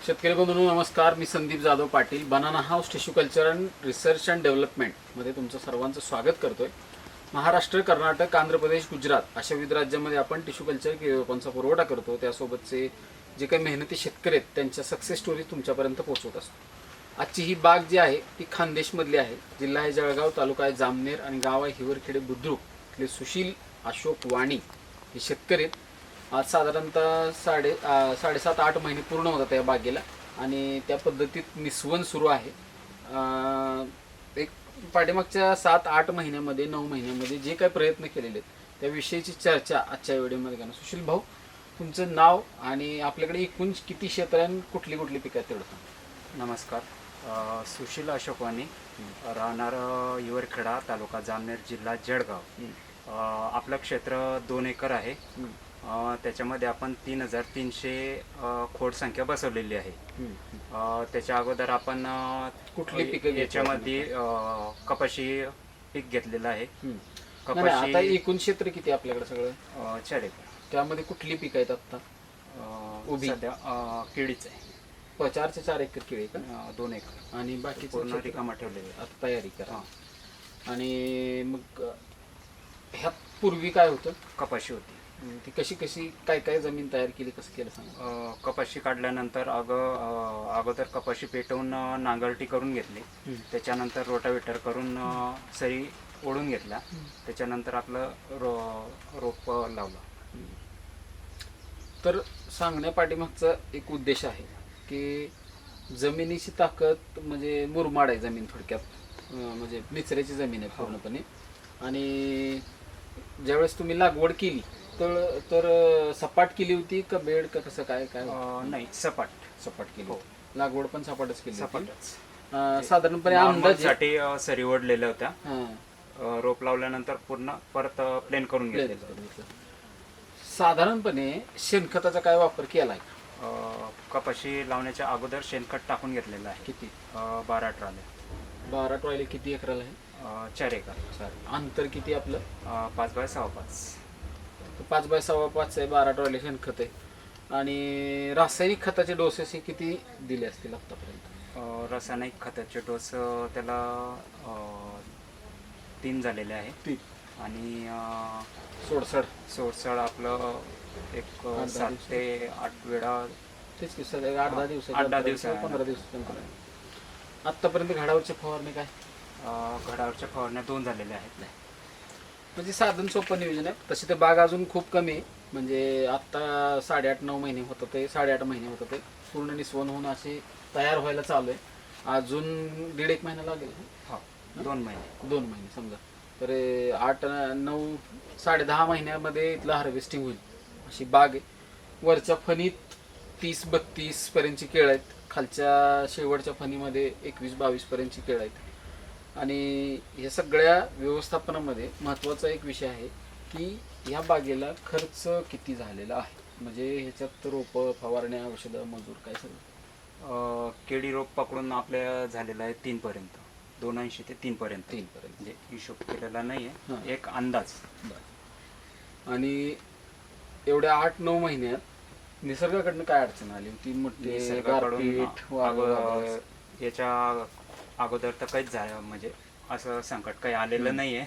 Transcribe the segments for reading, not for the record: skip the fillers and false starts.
शेतकरी बंधूंनो नमस्कार. मी Sandeep Jadhav Patil, banana house tissue culture and research and डेव्हलपमेंटमध्ये तुमचं सर्वांचं स्वागत करतोय. महाराष्ट्र, कर्नाटक, आंध्र प्रदेश, गुजरात अशा विविध राज्यांमध्ये आपण टिश्यू कल्चर रोपांचा पुरवठा करतो. त्यासोबतचे जे काही मेहनती शेतकरी आहेत त्यांच्या सक्सेस स्टोरी तुमच्यापर्यंत पोहोचवत असतो. आजची ही बाग जी आहे ती खानदेशमधली आहे. जिल्हा आहे जळगाव, तालुका आहे जामनेर आणि गाव आहे हिवरखेडे बुद्रुक. इथले सुशील अशोक वाणी हे शेतकरी आहेत. आज साधारणतः 7.5-8 महिने पूर्ण होतात या बागेला आणि त्या पद्धतीत निस्वन सुरू आहे. एक पाठीमागच्या 7-8 महिन्यामध्ये 9 महिन्यामध्ये जे काही प्रयत्न केलेले आहेत त्याविषयीची चर्चा आजच्या व्हिडिओमध्ये करणार. सुशील भाऊ, तुमचं नाव आणि आपल्याकडे एकूण किती क्षेत्र आणि कुठली कुठली पिकं तेवढं सांगा. नमस्कार. सुशील अशोक वाणी, राहणार हिवरखेडा, तालुका जामनेर, जिल्हा जळगाव. आपलं क्षेत्र 2 एकर आहे. त्याच्यामध्ये आपण 3300 खोड संख्या बसवलेली आहे. त्याच्या अगोदर आपण कुठली पिकं याच्यामध्ये कपाशी पीक घेतलेलं आहे. कपाशी आता एकूण क्षेत्र किती आपल्याकडे सगळं? 4 एकर. त्यामध्ये कुठली पिकं आहेत आता? उभी सध्या केळीच आहे. 4 एकर केळी का? 2 एकर आणि बाकी पूर्ण रिकामा ठेवलेले. आता तयारी करा. आणि मग ह्यात पूर्वी काय होतं? कपाशी होती. ती कशी काय काय जमीन तयार केली, कसं केलं सांगा. कपाशी काढल्यानंतर अगोदर कपाशी पेटवून नांगरटी करून घेतली. त्याच्यानंतर रोटावेटर करून सरी ओढून घेतला. त्याच्यानंतर आपलं रोप लावलं. तर सांगण्या पाठीमागचा एक उद्देश आहे की जमिनीची ताकद म्हणजे मुरमाड आहे जमीन, थोडक्यात म्हणजे निचऱ्याची जमीन आहे पूर्णपणे. आणि ज्यावेळेस तुम्ही लागवड केली तर सपाट केली होती का बेड का कसं काय काय? नाही, सपाट केली. हो. लागवड पण सपाटच केली. सपाटच. साधारणपणे अंदाजासाठी सरी ओढलेल्या होत्या. रोप लावल्यानंतर पूर्ण परत प्लेन करून घेतलेलं. साधारणपणे शेणखताचा काय वापर केलाय? कपाशी लावण्याच्या अगोदर शेणखत टाकून घेतलेलं आहे. किती? 12 ट्रॉल्या. 12 ट्रॉली किती एकराला आहे? 4 एकर. अंतर किती आपलं? 5 बाय 6.5. 5 बाय 6.5 आहे. 12 ट्रॉली शेणखत आहे. आणि रासायनिक खताचे डोसेस हे किती दिले असतील आतापर्यंत? रासायनिक खताचे डोस त्याला 3 झालेले आहे. आणि सोडसळ आपलं एक 7 ते 8 वेळा. तेच की सर 8-10 दिवस 8-10 दिवस 15 दिवस. आतापर्यंत घडावरच्या फवारणी काय? घडावरच्या फवारण्या 2 झालेल्या आहेत. म्हणजे साधन सोपं नियोजन आहे. तशी तर बाग अजून खूप कमी आहे. म्हणजे आत्ता 8.5-9 महिने होतं ते 8.5 महिने होतं ते पूर्ण निस्वन होऊन असे तयार व्हायला चालू आहे. अजून 1.5 महिना लागेल. हा, 2 महिने समजा. तर 8-9 10.5 महिन्यामध्ये इथलं हार्वेस्टिंग होईल अशी बाग आहे. वरच्या फणीत 30-32 पर्यंतची केळं आहेत. खालच्या शेवटच्या फणीमध्ये 21-22 पर्यंतची केळं आहेत. आणि या सगळ्या व्यवस्थापनामध्ये महत्त्वाचा एक विषय आहे की या बागेला खर्च किती झालेला आहे. म्हणजे ह्याच्यात रोपं, फवारण्या, औषधं, मजूर काय सगळं? केळी रोप पकडून आपल्या झालेला आहे 3 पर्यंत. 280 ते 3 पर्यंत. म्हणजे हिशोब केलेला नाहीये, एक अंदाज. आणि एवढ्या 8-9 महिन्यात निसर्गाकडनं काय अडचण आली होती? याच्या अगोदर तर काहीच झालं म्हणजे असं संकट काही आलेलं नाहीये.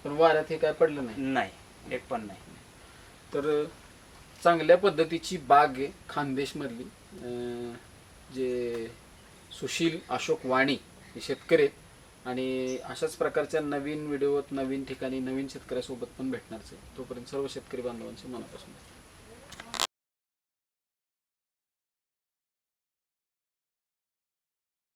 पण वाऱ्यात हे काय पडलं नाही, एक पण नाही. तर चांगल्या पद्धतीची बाग आहे खानदेशमधली. जे सुशील अशोक वाणी हे शेतकरी आहेत आणि अशाच प्रकारच्या नवीन व्हिडिओत नवीन ठिकाणी नवीन शेतकऱ्यासोबत पण भेटणारच आहे. तोपर्यंत सर्व शेतकरी बांधवांचे मनापासून